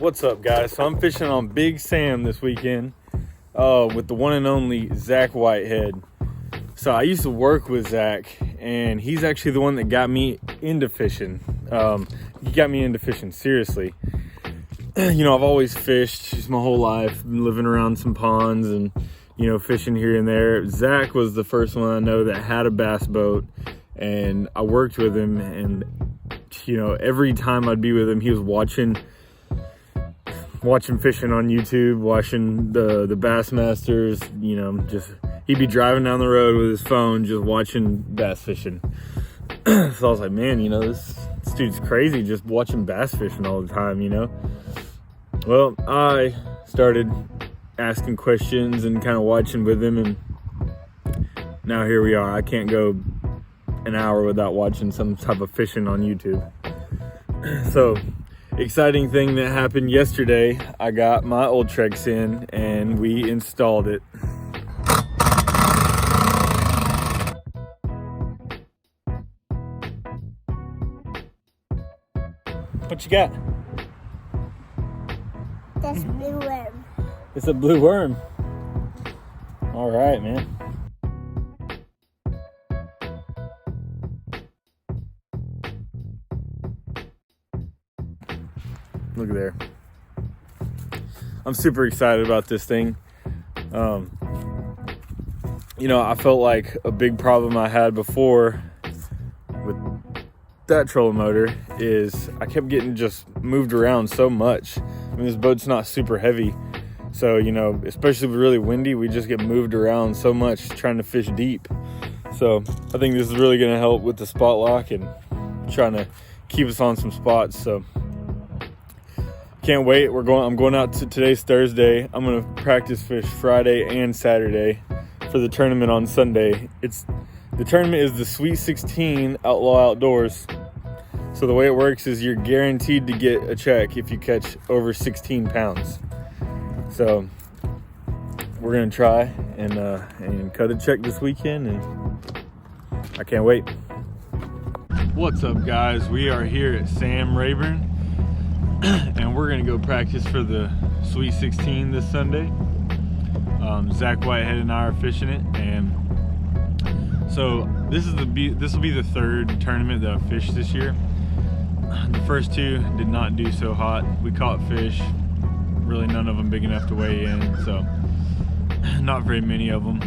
What's up, guys? So I'm fishing on Big Sam this weekend with the one and only Zach Whitehead. So I used to work with Zach, and he's actually the one that got me into fishing. He got me into fishing seriously. You know, I've always fished just my whole life, been living around some ponds and, you know, fishing here and there. Zach was the first one I know that had a bass boat, and I worked with him, and, you know, every time I'd be with him, he was watching fishing on YouTube, watching the Bassmasters, you know, just, he'd be driving down the road with his phone, just watching bass fishing. So I was like, man, you know, this dude's crazy, just watching bass fishing all the time, you know? Well, I started asking questions and kind of watching with him, and now here we are. I can't go an hour without watching some type of fishing on YouTube. So, exciting thing that happened yesterday, I got my Ultrex in and we installed it. What you got? That's a blue worm. It's a blue worm. All right, man. Look at there. I'm super excited about this thing. You know, I felt like a big problem I had before with that trolling motor is I kept getting just moved around so much. I mean, this boat's not super heavy, so, you know, especially if it's really windy, we just get moved around so much trying to fish deep. So I think this is really going to help with the spot lock and trying to keep us on some spots. So can't wait. I'm going out to, today's Thursday. I'm going to practice fish Friday and Saturday for the tournament on Sunday. The tournament is the Sweet 16 Outlaw Outdoors. So the way it works is you're guaranteed to get a check if you catch over 16 pounds. So we're going to try and cut a check this weekend, and I can't wait. What's up, guys? We are here at Sam Rayburn, and we're gonna go practice for the Sweet 16 this Sunday. Zach Whitehead and I are fishing it, and so this will be the third tournament that I've fished this year. The first two did not do so hot. We caught fish, really none of them big enough to weigh in, so not very many of them.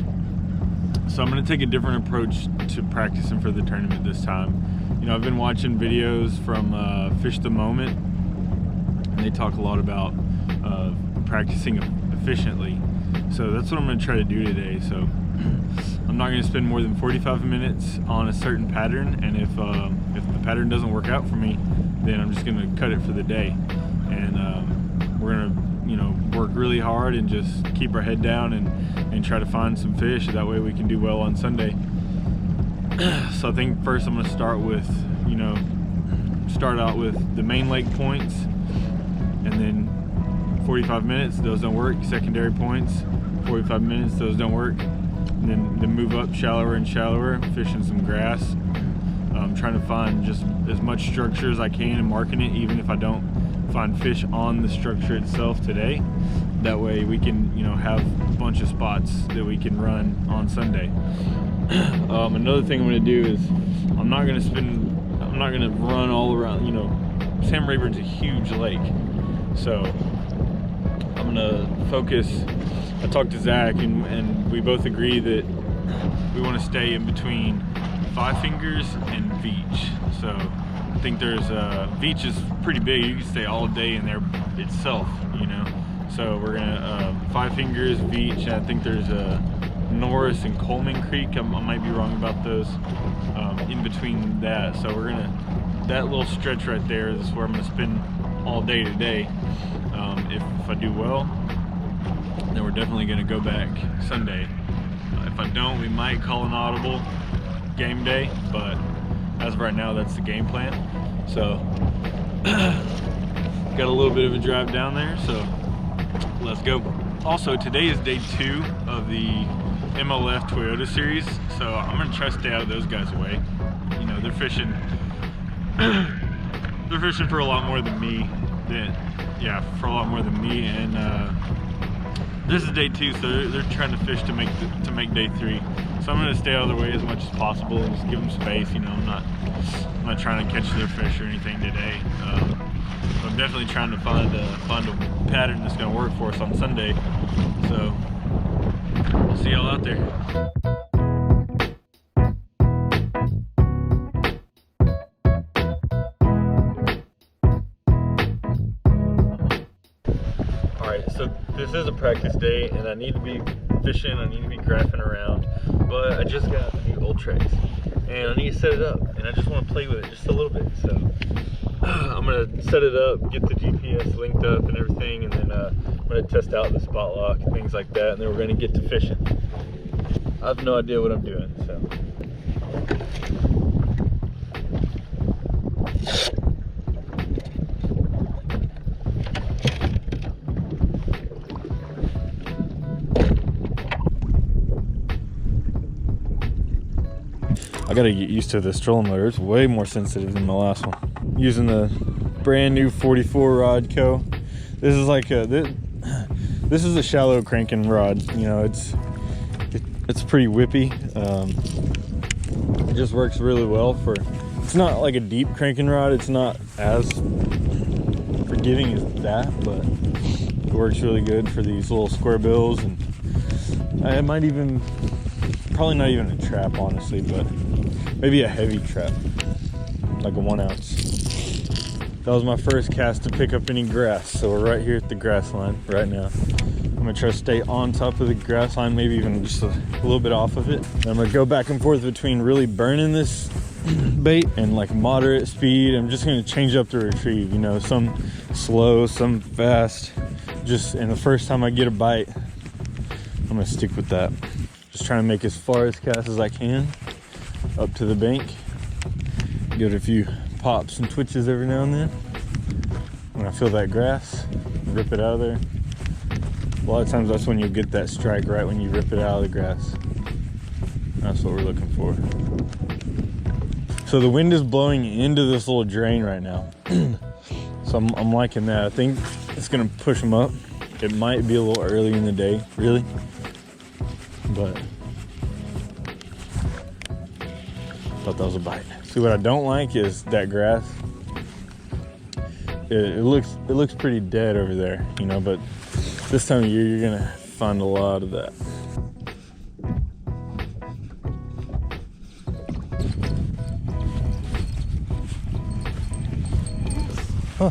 So I'm gonna take a different approach to practicing for the tournament this time. You know, I've been watching videos from Fish the Moment, and they talk a lot about practicing efficiently. So that's what I'm going to try to do today. So I'm not going to spend more than 45 minutes on a certain pattern, and if the pattern doesn't work out for me, then I'm just going to cut it for the day. And we're going to, you know, work really hard and just keep our head down and try to find some fish. That way we can do well on Sunday. So I think first I'm going to start with, you know, start out with the main lake points, and then 45 minutes, those don't work. Secondary points, 45 minutes, those don't work. And then move up shallower and shallower, fishing some grass. Trying to find just as much structure as I can and marking it, even if I don't find fish on the structure itself today. That way we can, you know, have a bunch of spots that we can run on Sunday. Another thing I'm going to do is I'm not going to run all around. You know, Sam Rayburn's a huge lake, so I'm going to focus. I talked to Zach, and we both agree that we want to stay in between Five Fingers and Veach. So I think there's Veach is pretty big. You can stay all day in there itself, you know. So we're gonna Five Fingers, Veach, and I think there's Norris and Coleman Creek. I might be wrong about those. In between that, so we're gonna, that little stretch right there is where I'm gonna spend all day today. If I do well, then we're definitely gonna go back Sunday. If I don't, we might call an audible game day, but as of right now, that's the game plan. So got a little bit of a drive down there, so let's go. Also, today is day 2 of the MLF Toyota series, so I'm gonna try to stay out of those guys' way. You know, they're fishing for a lot more than me. That, yeah, for a lot more than me. And this is day 2, so they're trying to fish to make day 3. So I'm gonna stay out of the way as much as possible and just give them space. You know, I'm not trying to catch their fish or anything today. I'm definitely trying to find a pattern that's gonna work for us on Sunday. So we'll see y'all out there. Alright, so this is a practice day and I need to be fishing, I need to be graphing around, but I just got a new Ultrex and I need to set it up and I just want to play with it just a little bit. So I'm going to set it up, get the GPS linked up and everything, and then I'm going to test out the spot lock and things like that, and then we're going to get to fishing. I have no idea what I'm doing, so. I gotta get used to this trolling motor. It's way more sensitive than my last one. Using the brand new 44 rod Co. This is like this is a shallow cranking rod. You know, it's pretty whippy. It just works really well for. It's not like a deep cranking rod. It's not as forgiving as that, but it works really good for these little square bills, and I might even. Probably not even a trap, honestly, but maybe a heavy trap, like a 1 ounce. That was my first cast to pick up any grass, so we're right here at the grass line right now. I'm gonna try to stay on top of the grass line, maybe even just a little bit off of it. And I'm gonna go back and forth between really burning this bait and like moderate speed. I'm just gonna change up the retrieve, you know, some slow, some fast. And the first time I get a bite, I'm gonna stick with that. Just trying to make as far as cast as I can up to the bank. Give it a few pops and twitches every now and then. When I feel that grass, rip it out of there. A lot of times that's when you'll get that strike, right when you rip it out of the grass. That's what we're looking for. So the wind is blowing into this little drain right now. So I'm liking that. I think it's gonna push them up. It might be a little early in the day, really. But thought that was a bite. See, what I don't like is that grass. It looks pretty dead over there, you know, but this time of year you're gonna find a lot of that. Huh.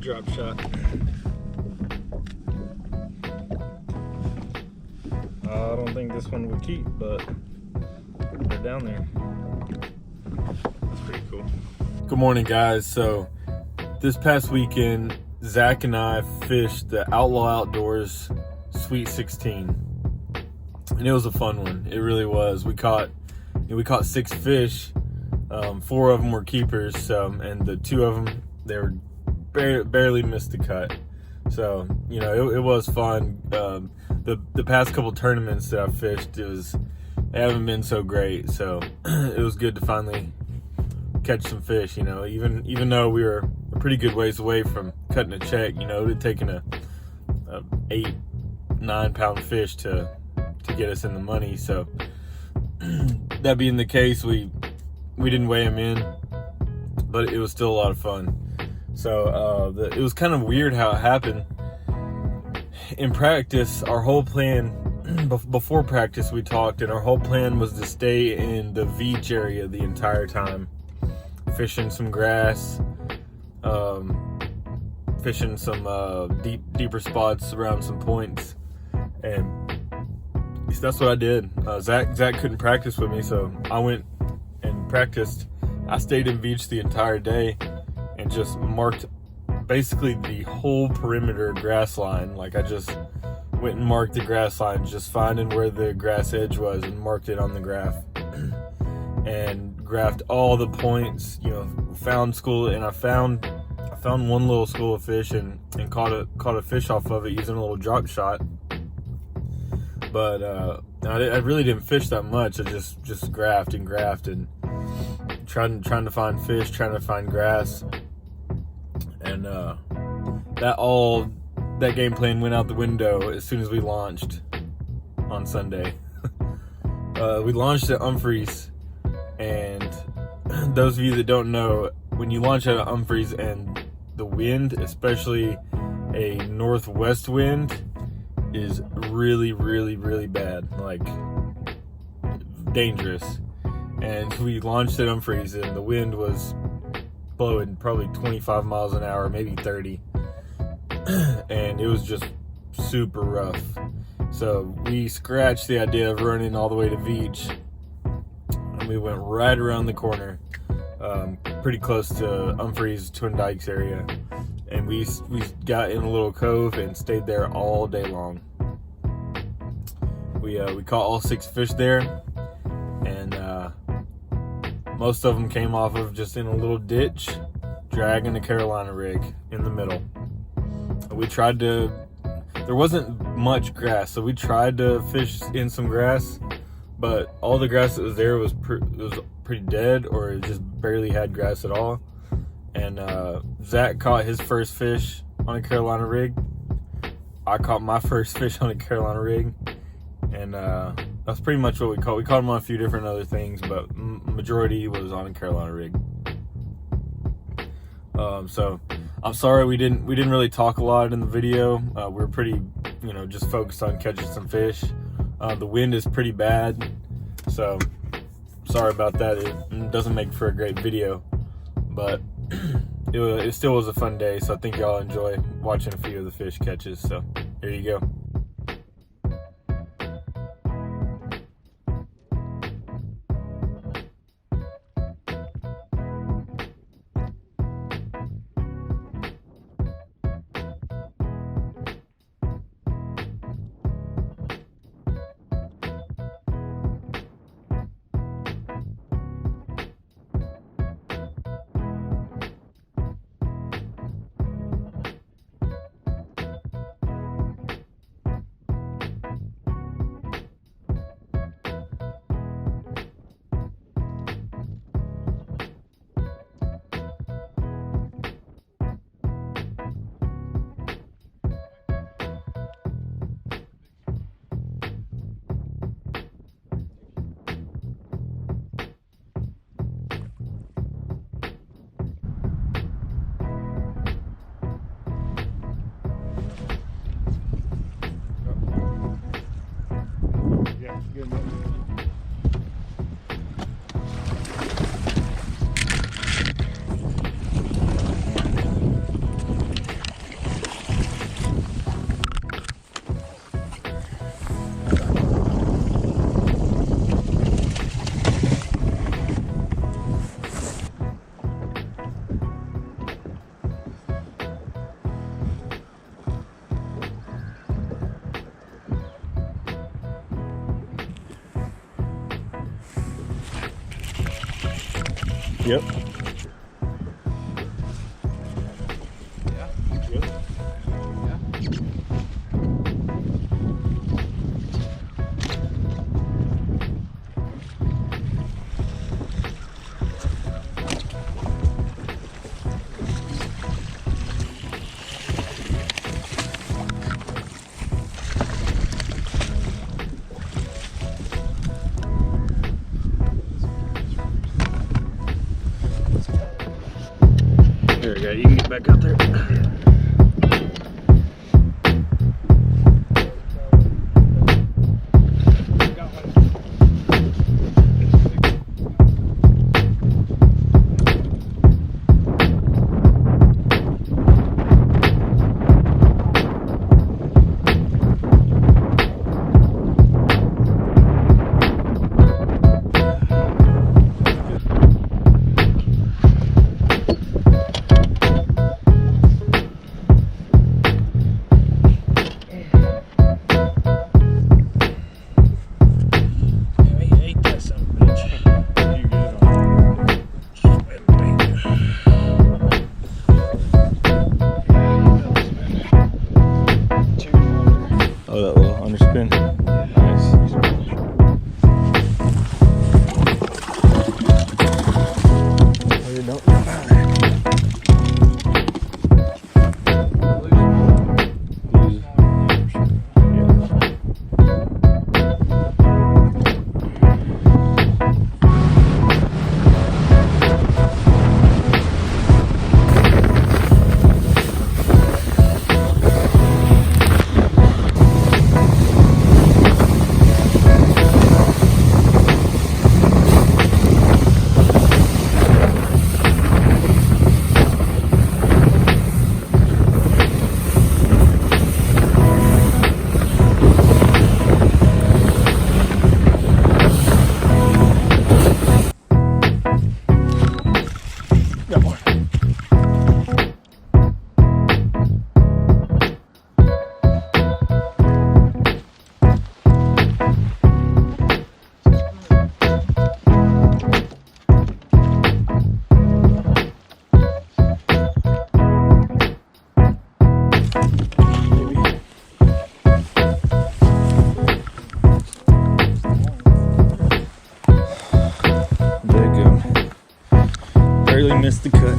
Drop shot. I don't think this one would keep, but they're down there. That's pretty cool. Good morning, guys. So this past weekend, Zach and I fished the Outlaw Outdoors Sweet 16, and it was a fun one. It really was. We caught 6 fish. 4 of them were keepers, and the 2 of them, they were barely missed the cut. So, you know, it was fun. The past couple tournaments that I've fished, they haven't been so great. So it was good to finally catch some fish, you know, even though we were a pretty good ways away from cutting a check. You know, it had taken a 8-9 pound fish to get us in the money. So that being the case, we didn't weigh him in, but it was still a lot of fun. So it was kind of weird how it happened. In practice, our whole plan, before practice we talked, and our whole plan was to stay in the beach area the entire time. Fishing some grass, fishing some deeper spots around some points. And that's what I did. Zach couldn't practice with me, so I went and practiced. I stayed in beach the entire day and just marked basically the whole perimeter grass line. Like, I just went and marked the grass line, just finding where the grass edge was and marked it on the graph. And graphed all the points, you know, found school, and I found one little school of fish and caught a fish off of it using a little drop shot. But I really didn't fish that much. I just graphed and trying to find fish, trying to find grass, and that game plan went out the window as soon as we launched on Sunday. We launched at Humphreys, and those of you that don't know, when you launch at Humphreys and the wind, especially a northwest wind, is really, really, really bad, like dangerous. And we launched at Humphreys, and the wind was blowing probably 25 miles an hour, maybe 30, and it was just super rough. So we scratched the idea of running all the way to Veach, and we went right around the corner, pretty close to Humphreys, Twin Dykes area, and we got in a little cove and stayed there all day long. We caught all 6 fish there, and most of them came off of just in a little ditch, dragging a Carolina rig in the middle. There wasn't much grass, so we tried to fish in some grass, but all the grass that was there was pretty dead, or it just barely had grass at all. And Zach caught his first fish on a Carolina rig. I caught my first fish on a Carolina rig, and that's pretty much what we caught. We caught him on a few different other things, but majority was on a Carolina rig. So I'm sorry we didn't really talk a lot in the video. We're pretty, just focused on catching some fish. The wind is pretty bad, so sorry about that. It doesn't make for a great video, but it still was a fun day. So I think y'all enjoy watching a few of the fish catches. So there you go. Yep. There we go, you can get back out there. Oh, that little underspin. Nice. missed the cut.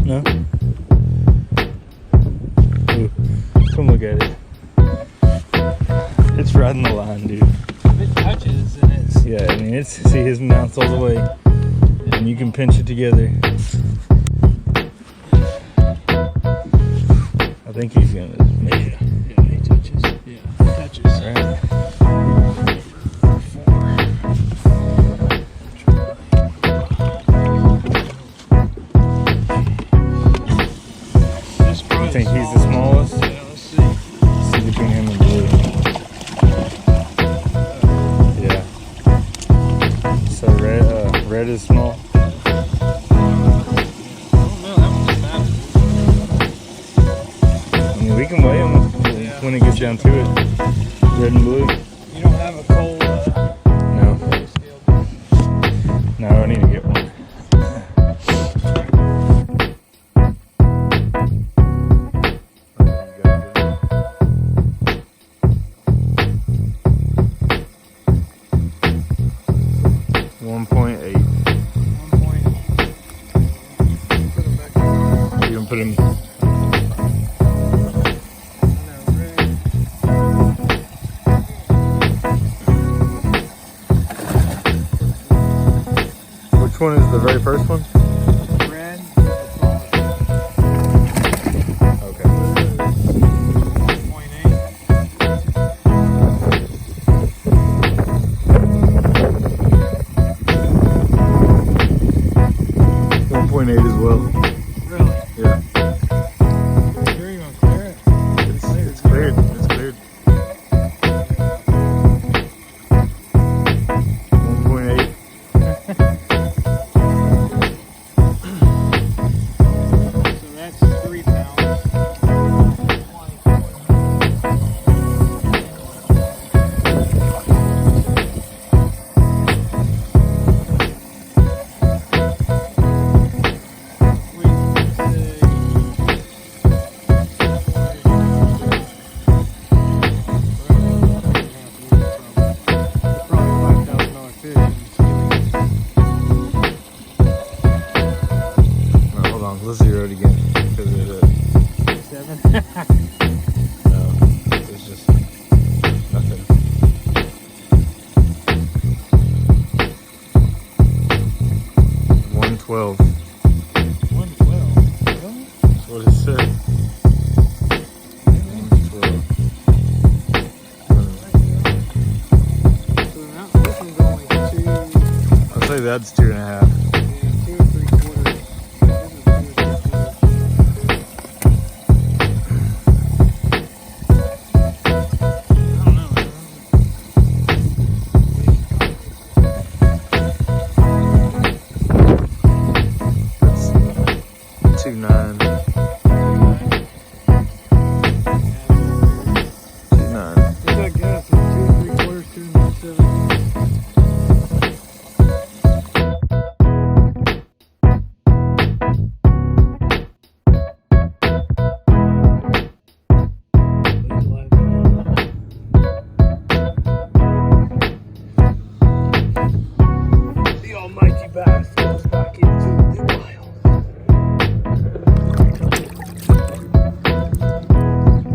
No? Ooh, come look at it. It's riding the line, dude. If it touches, then it's... Yeah, I mean, it's, see his mouth's all the way, and you can pinch it together. I think he's gonna make it. Yeah, he touches. Yeah, he touches. All right. You think he's the smallest? Yeah, let's see. See between him and Blue. Yeah. So red is small. I don't know, that one's bad. I mean, we can weigh them when it gets down to it. Red and blue. You don't have a cold No. scale? No, I need to get one. 1.8. 1.8. You can put him. Which one is the very first one? Red. Okay. 1.8 as well. Really? Yeah. You're even clear it. It's cleared. It's cleared. 1.8. So that's 3 pounds. Hold on. Let's zero it again. Because it, 7. no, it's just nothing. 112. 112. Really? That's what it said. 112. So now this one's only 2. I'll say that's 2.5.